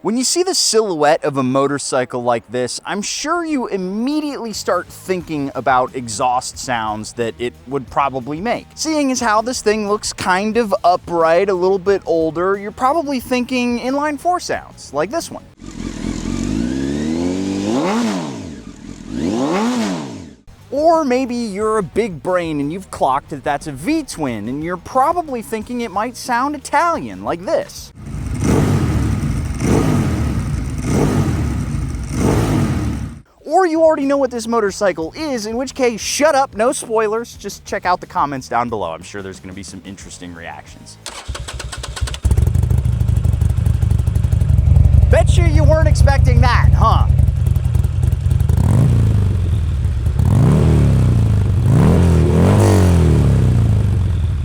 When you see the silhouette of a motorcycle like this, I'm sure you immediately start thinking about exhaust sounds that it would probably make. Seeing as how this thing looks kind of upright, a little bit older, you're probably thinking inline four sounds, like this one. Or maybe you're a big brain and you've clocked that that's a V-twin, and you're probably thinking it might sound Italian, like this. Or you already know what this motorcycle is, in which case, shut up, no spoilers, just check out the comments down below. I'm sure there's gonna be some interesting reactions. Bet you weren't expecting that, huh?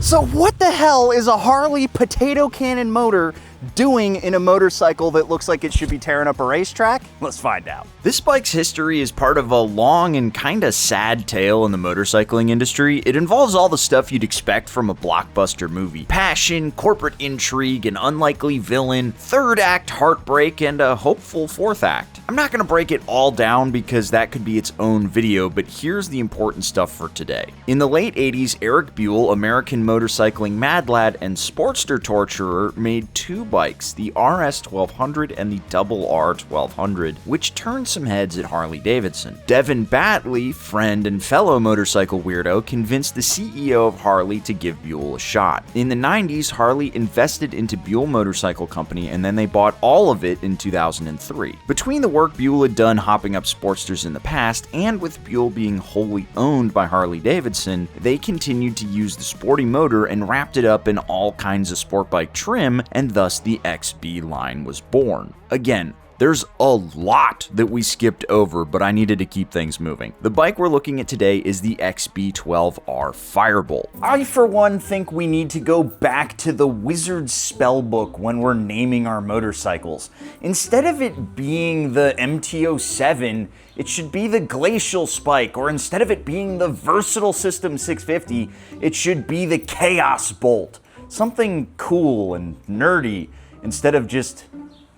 So what the hell is a Harley potato cannon motor doing in a motorcycle that looks like it should be tearing up a racetrack? Let's find out. This bike's history is part of a long and kinda sad tale in the motorcycling industry. It involves all the stuff you'd expect from a blockbuster movie. Passion, corporate intrigue, an unlikely villain, third act heartbreak, and a hopeful fourth act. I'm not gonna break it all down because that could be its own video, but here's the important stuff for today. In the late 80s, Eric Buell, American motorcycling mad lad and Sportster torturer, made two bikes, the RS1200 and the RR1200, which turned some heads at Harley-Davidson. Devin Batley, friend and fellow motorcycle weirdo, convinced the CEO of Harley to give Buell a shot. In the 90s, Harley invested into Buell Motorcycle Company, and then they bought all of it in 2003. Between the work Buell had done hopping up Sportsters in the past, and with Buell being wholly owned by Harley-Davidson, they continued to use the sporty motor and wrapped it up in all kinds of sport bike trim, and thus the XB line was born. Again, there's a lot that we skipped over, but I needed to keep things moving. The bike we're looking at today is the XB12R Firebolt. I, for one, think we need to go back to the Wizard's spellbook when we're naming our motorcycles. Instead of it being the MT-07, it should be the Glacial Spike, or instead of it being the Versatile System 650, it should be the Chaos Bolt. Something cool and nerdy, instead of just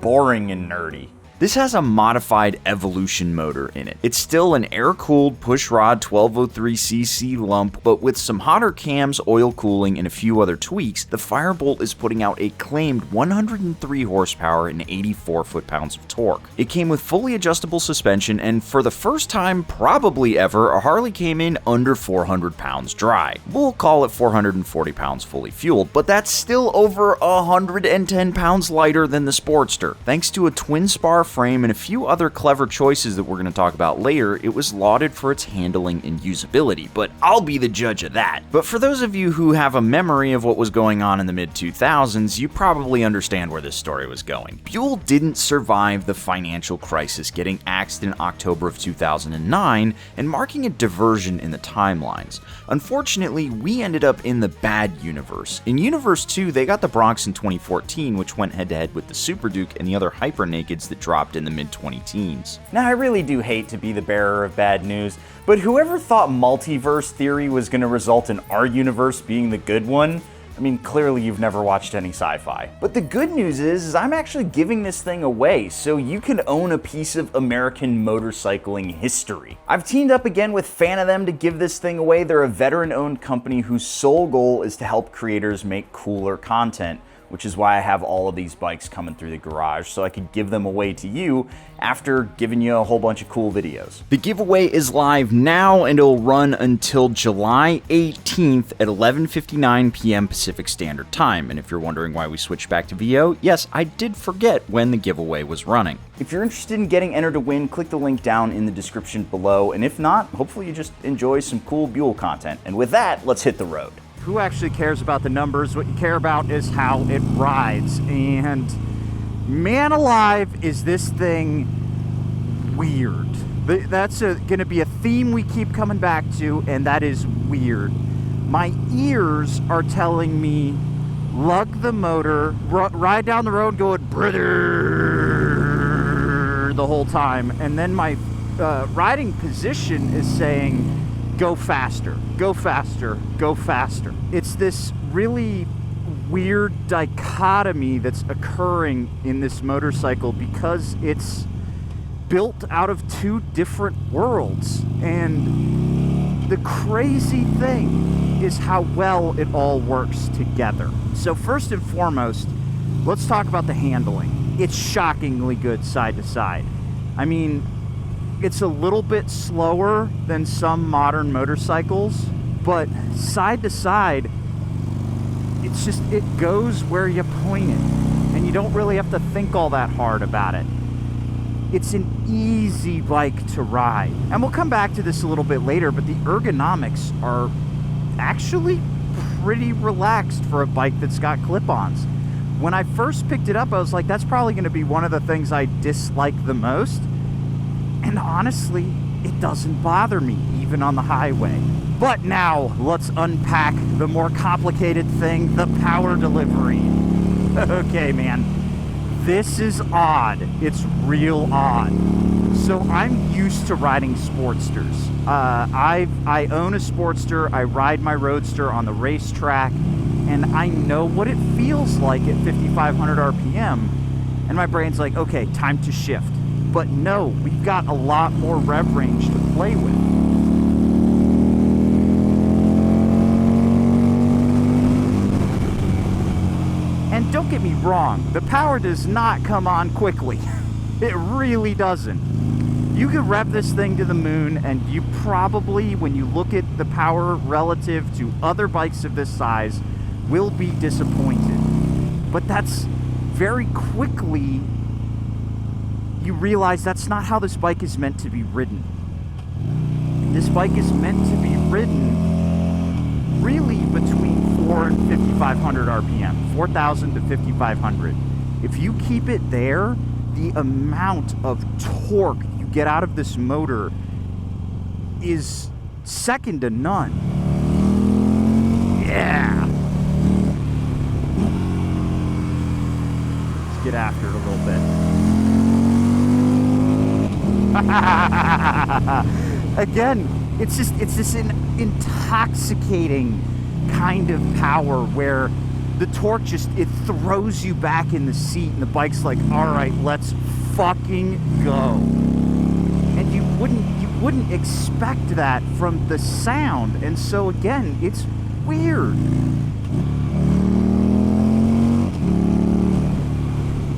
boring and nerdy. This has a modified Evolution motor in it. It's still an air-cooled pushrod 1203cc lump, but with some hotter cams, oil cooling, and a few other tweaks, the Firebolt is putting out a claimed 103 horsepower and 84 foot-pounds of torque. It came with fully adjustable suspension, and for the first time probably ever, a Harley came in under 400 pounds dry. We'll call it 440 pounds fully fueled, but that's still over 110 pounds lighter than the Sportster. Thanks to a twin spar frame and a few other clever choices that we're going to talk about later, it was lauded for its handling and usability, but I'll be the judge of that. But for those of you who have a memory of what was going on in the mid-2000s, you probably understand where this story was going. Buell didn't survive the financial crisis, getting axed in October of 2009 and marking a diversion in the timelines. Unfortunately, we ended up in the bad universe. In Universe 2, they got the Bronx in 2014, which went head-to-head with the Super Duke and the other Hyper Nakeds that dropped in the mid-2010s. Now, I really do hate to be the bearer of bad news, but whoever thought multiverse theory was going to result in our universe being the good one, I mean, clearly you've never watched any sci-fi. But the good news is I'm actually giving this thing away, so you can own a piece of American motorcycling history. I've teamed up again with Fan of Them to give this thing away. They're a veteran-owned company whose sole goal is to help creators make cooler content, which is why I have all of these bikes coming through the garage, so I could give them away to you after giving you a whole bunch of cool videos. The giveaway is live now, and it'll run until July 18th at 11:59 p.m. Pacific Standard Time. And if you're wondering why we switched back to VO, yes, I did forget when the giveaway was running. If you're interested in getting entered to win, click the link down in the description below, and if not, hopefully you just enjoy some cool Buell content. And with that, let's hit the road. Who actually cares about the numbers? What you care about is how it rides. And man alive, is this thing weird. That's going to be a theme we keep coming back to, and that is weird. My ears are telling me, lug the motor, ride down the road going, brother, the whole time. And then my riding position is saying, go faster, go faster, go faster. It's this really weird dichotomy that's occurring in this motorcycle because it's built out of two different worlds. And the crazy thing is how well it all works together. So first and foremost, let's talk about the handling. It's shockingly good side to side. I mean, it's a little bit slower than some modern motorcycles, but side to side, it's just, it goes where you point it, and you don't really have to think all that hard about it. It's an easy bike to ride. And we'll come back to this a little bit later, but the ergonomics are actually pretty relaxed for a bike that's got clip-ons. When I first picked it up, I was like, that's probably going to be one of the things I dislike the most. And honestly, it doesn't bother me, even on the highway. But now, let's unpack the more complicated thing, the power delivery. Okay, man. This is odd. It's real odd. So I'm used to riding Sportsters. I own a Sportster. I ride my Roadster on the racetrack, and I know what it feels like at 5,500 RPM. And my brain's like, okay, time to shift. But no, we've got a lot more rev range to play with. And don't get me wrong, the power does not come on quickly. It really doesn't. You could rev this thing to the moon, and you probably, when you look at the power relative to other bikes of this size, will be disappointed. But that's very quickly, you realize that's not how this bike is meant to be ridden. This bike is meant to be ridden really between 4 and 5,500 RPM, 4,000 to 5,500. If you keep it there, the amount of torque you get out of this motor is second to none. Yeah. Let's get after it a little bit. Again, it's this intoxicating kind of power where the torque just, it throws you back in the seat, and the bike's like, all right, let's fucking go. And you wouldn't expect that from the sound. And so again, it's weird.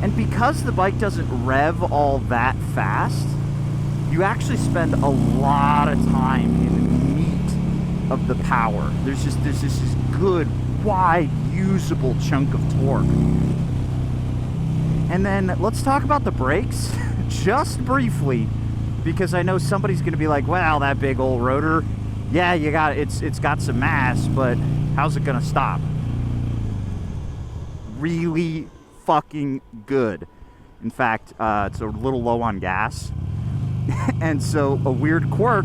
And because the bike doesn't rev all that fast, you actually spend a lot of time in the meat of the power. There's this good, wide, usable chunk of torque. And then let's talk about the brakes just briefly, because I know somebody's going to be like, well, that big old rotor, yeah, it's got some mass, but how's it going to stop? Really fucking good. In fact, it's a little low on gas. And so a weird quirk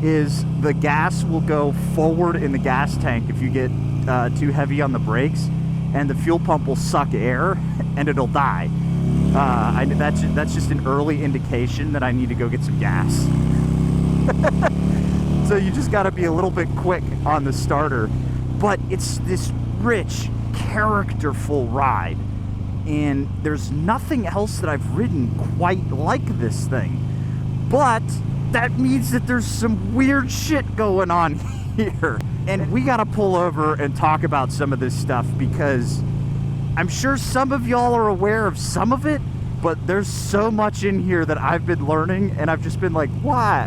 is the gas will go forward in the gas tank if you get too heavy on the brakes, and the fuel pump will suck air and it'll die. That's just an early indication that I need to go get some gas. So you just got to be a little bit quick on the starter. But it's this rich, characterful ride, and there's nothing else that I've ridden quite like this thing. But that means that there's some weird shit going on here. And we gotta pull over and talk about some of this stuff, because I'm sure some of y'all are aware of some of it, but there's so much in here that I've been learning, and I've just been like, why?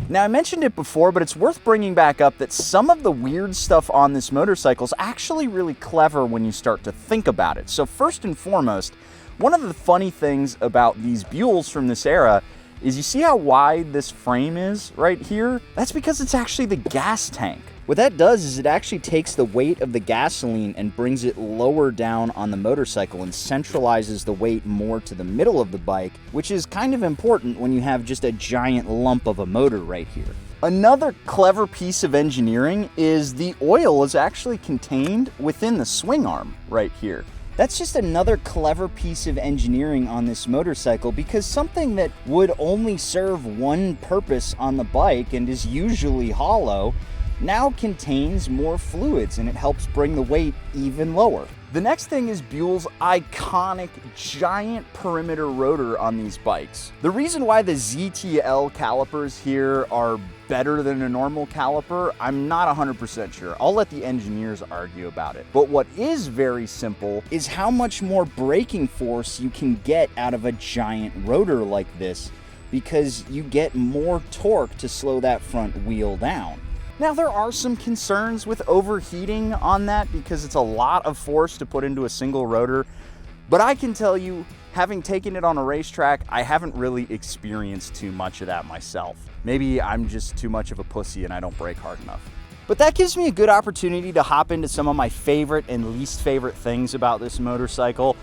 Now, I mentioned it before, but it's worth bringing back up that some of the weird stuff on this motorcycle is actually really clever when you start to think about it. So first and foremost, one of the funny things about these Buells from this era is, you see how wide this frame is right here? That's because it's actually the gas tank. What that does is it actually takes the weight of the gasoline and brings it lower down on the motorcycle and centralizes the weight more to the middle of the bike, which is kind of important when you have just a giant lump of a motor right here. Another clever piece of engineering is the oil is actually contained within the swing arm right here. That's just another clever piece of engineering on this motorcycle, because something that would only serve one purpose on the bike and is usually hollow now contains more fluids and it helps bring the weight even lower. The next thing is Buell's iconic giant perimeter rotor on these bikes. The reason why the ZTL calipers here are better than a normal caliper, I'm not 100% sure. I'll let the engineers argue about it. But what is very simple is how much more braking force you can get out of a giant rotor like this, because you get more torque to slow that front wheel down. Now, there are some concerns with overheating on that because it's a lot of force to put into a single rotor, but I can tell you, having taken it on a racetrack, I haven't really experienced too much of that myself. Maybe I'm just too much of a pussy and I don't brake hard enough. But that gives me a good opportunity to hop into some of my favorite and least favorite things about this motorcycle.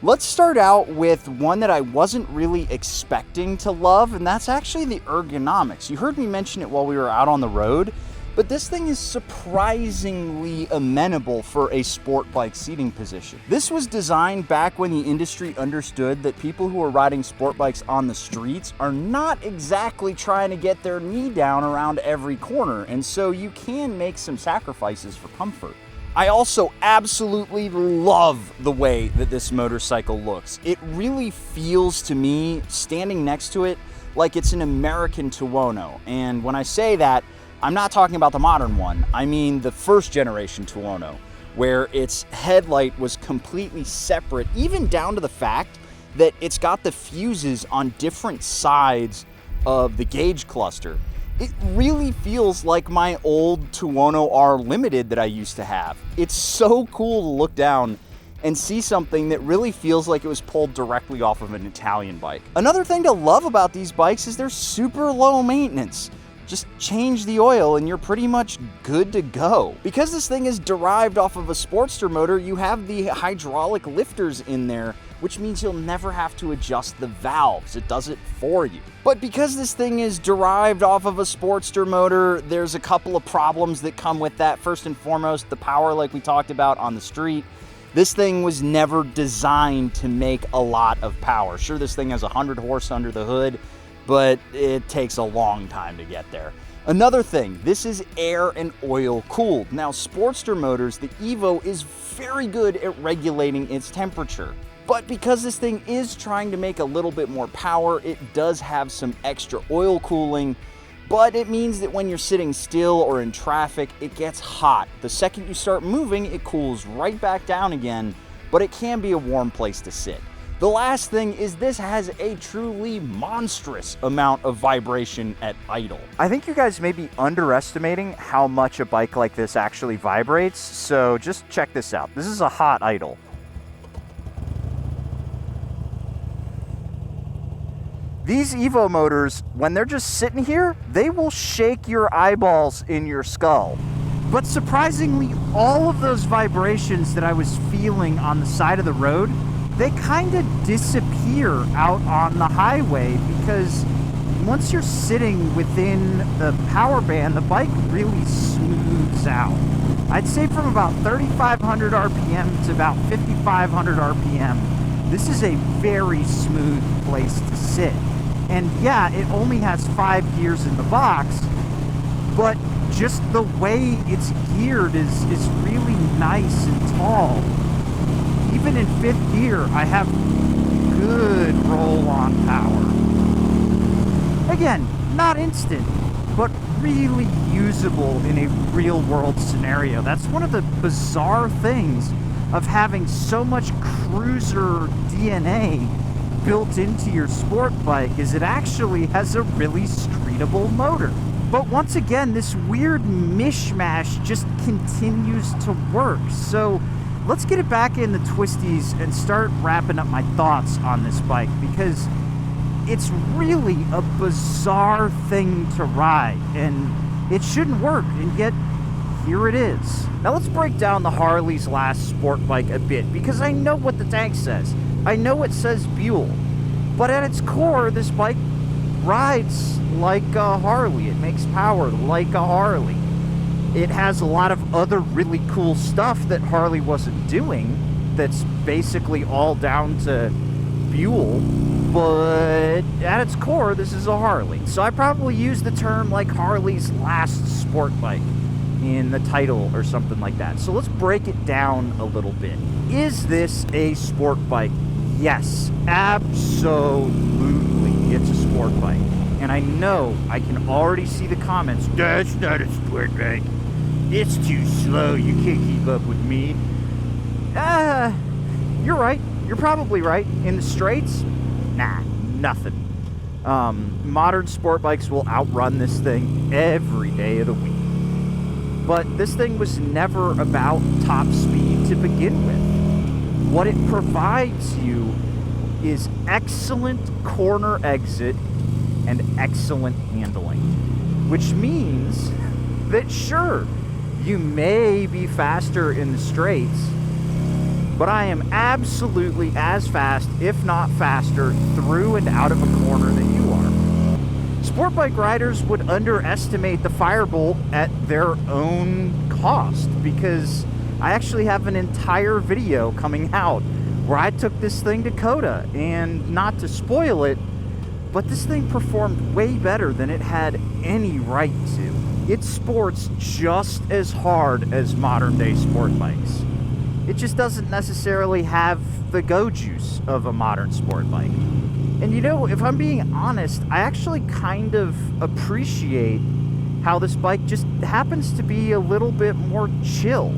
Let's start out with one that I wasn't really expecting to love, and that's actually the ergonomics. You heard me mention it while we were out on the road, but this thing is surprisingly amenable for a sport bike seating position. This was designed back when the industry understood that people who are riding sport bikes on the streets are not exactly trying to get their knee down around every corner, and so you can make some sacrifices for comfort. I also absolutely love the way that this motorcycle looks. It really feels to me, standing next to it, like it's an American Tuono. And when I say that, I'm not talking about the modern one. I mean the first generation Tuono, where its headlight was completely separate, even down to the fact that it's got the fuses on different sides of the gauge cluster. It really feels like my old Tuono R Limited that I used to have. It's so cool to look down and see something that really feels like it was pulled directly off of an Italian bike. Another thing to love about these bikes is they're super low maintenance. Just change the oil and you're pretty much good to go. Because this thing is derived off of a Sportster motor, you have the hydraulic lifters in there, which means you'll never have to adjust the valves. It does it for you. But because this thing is derived off of a Sportster motor, there's a couple of problems that come with that. First and foremost, the power, like we talked about on the street. This thing was never designed to make a lot of power. Sure, this thing has 100 horse under the hood, but it takes a long time to get there. Another thing, this is air and oil cooled. Now, Sportster motors, the Evo is very good at regulating its temperature. But because this thing is trying to make a little bit more power, it does have some extra oil cooling, but it means that when you're sitting still or in traffic, it gets hot. The second you start moving, it cools right back down again, but it can be a warm place to sit. The last thing is this has a truly monstrous amount of vibration at idle. I think you guys may be underestimating how much a bike like this actually vibrates, so just check this out. This is a hot idle. These Evo motors, when they're just sitting here, they will shake your eyeballs in your skull. But surprisingly, all of those vibrations that I was feeling on the side of the road, they kind of disappear out on the highway, because once you're sitting within the power band, the bike really smooths out. I'd say from about 3,500 RPM to about 5,500 RPM, this is a very smooth place to sit. And yeah, it only has 5 gears in the box, but just the way it's geared is really nice and tall. Even in 5th gear, I have good roll-on power. Again, not instant, but really usable in a real-world scenario. That's one of the bizarre things of having so much cruiser DNA built into your sport bike, is it actually has a really streetable motor. But once again, this weird mishmash just continues to work. So let's get it back in the twisties and start wrapping up my thoughts on this bike, because it's really a bizarre thing to ride and it shouldn't work, and yet here it is. Now let's break down the Harley's last sport bike a bit, because I know what the tank says. I know it says Buell, but at its core, this bike rides like a Harley. It makes power like a Harley. It has a lot of other really cool stuff that Harley wasn't doing that's basically all down to Buell, but at its core, this is a Harley. So I probably use the term like Harley's last sport bike. in the title or something like that. So let's break it down a little bit. Is this a sport bike? Yes, absolutely, it's a sport bike. And I know I can already see the comments. That's not a sport bike. It's too slow. You can't keep up with me. You're right. You're probably right. In the straights, nah, nothing. Modern sport bikes will outrun this thing every day of the week. But this thing was never about top speed to begin with. What it provides you is excellent corner exit and excellent handling, which means that sure, you may be faster in the straights, but I am absolutely as fast, if not faster, through and out of a corner than you are. Sport bike riders would underestimate the Firebolt at their own cost, because I actually have an entire video coming out where I took this thing to COTA, and not to spoil it, but this thing performed way better than it had any right to. It sports just as hard as modern day sport bikes. It just doesn't necessarily have the go juice of a modern sport bike. And you know, if I'm being honest, I actually kind of appreciate how this bike just happens to be a little bit more chill.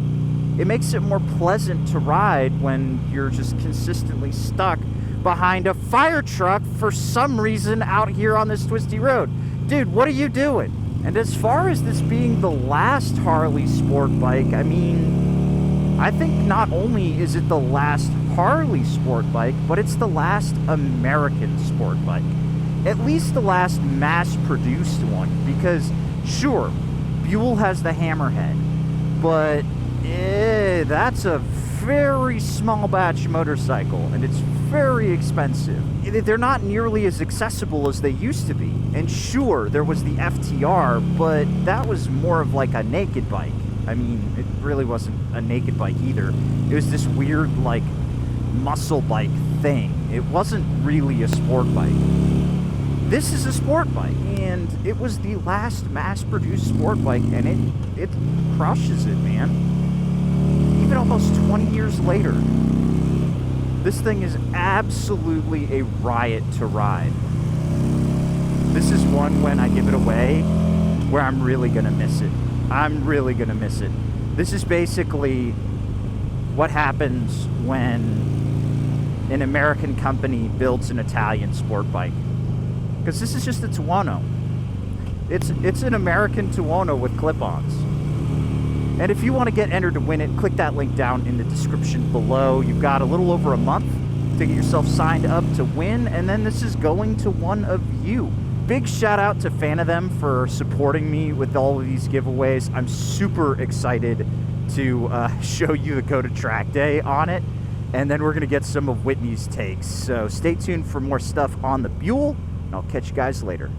It makes it more pleasant to ride when you're just consistently stuck behind a fire truck for some reason out here on this twisty road. Dude, what are you doing? And as far as this being the last Harley sport bike, I mean, I think not only is it the last Harley sport bike, but it's the last American sport bike. At least the last mass-produced one, because sure, Buell has the Hammerhead, but that's a very small batch motorcycle, and it's very expensive. They're not nearly as accessible as they used to be. And sure, there was the FTR, but that was more of like a naked bike. I mean, it really wasn't a naked bike either. It was this weird, like, muscle bike thing. It wasn't really a sport bike. This is a sport bike, and it was the last mass-produced sport bike, and it crushes it, man. Even almost 20 years later, this thing is absolutely a riot to ride. This is one, when I give it away, where I'm really gonna miss it. I'm really gonna miss it. This is basically what happens when an American company builds an Italian sport bike. Because this is just a Tuono. It's an American Tuono with clip-ons. And if you want to get entered to win it, click that link down in the description below. You've got a little over a month to get yourself signed up to win, and then this is going to one of you. Big shout out to Fan of Them for supporting me with all of these giveaways. I'm super excited to show you the COTA track day on it, and then we're going to get some of Whitney's takes. So stay tuned for more stuff on the Buell, and I'll catch you guys later.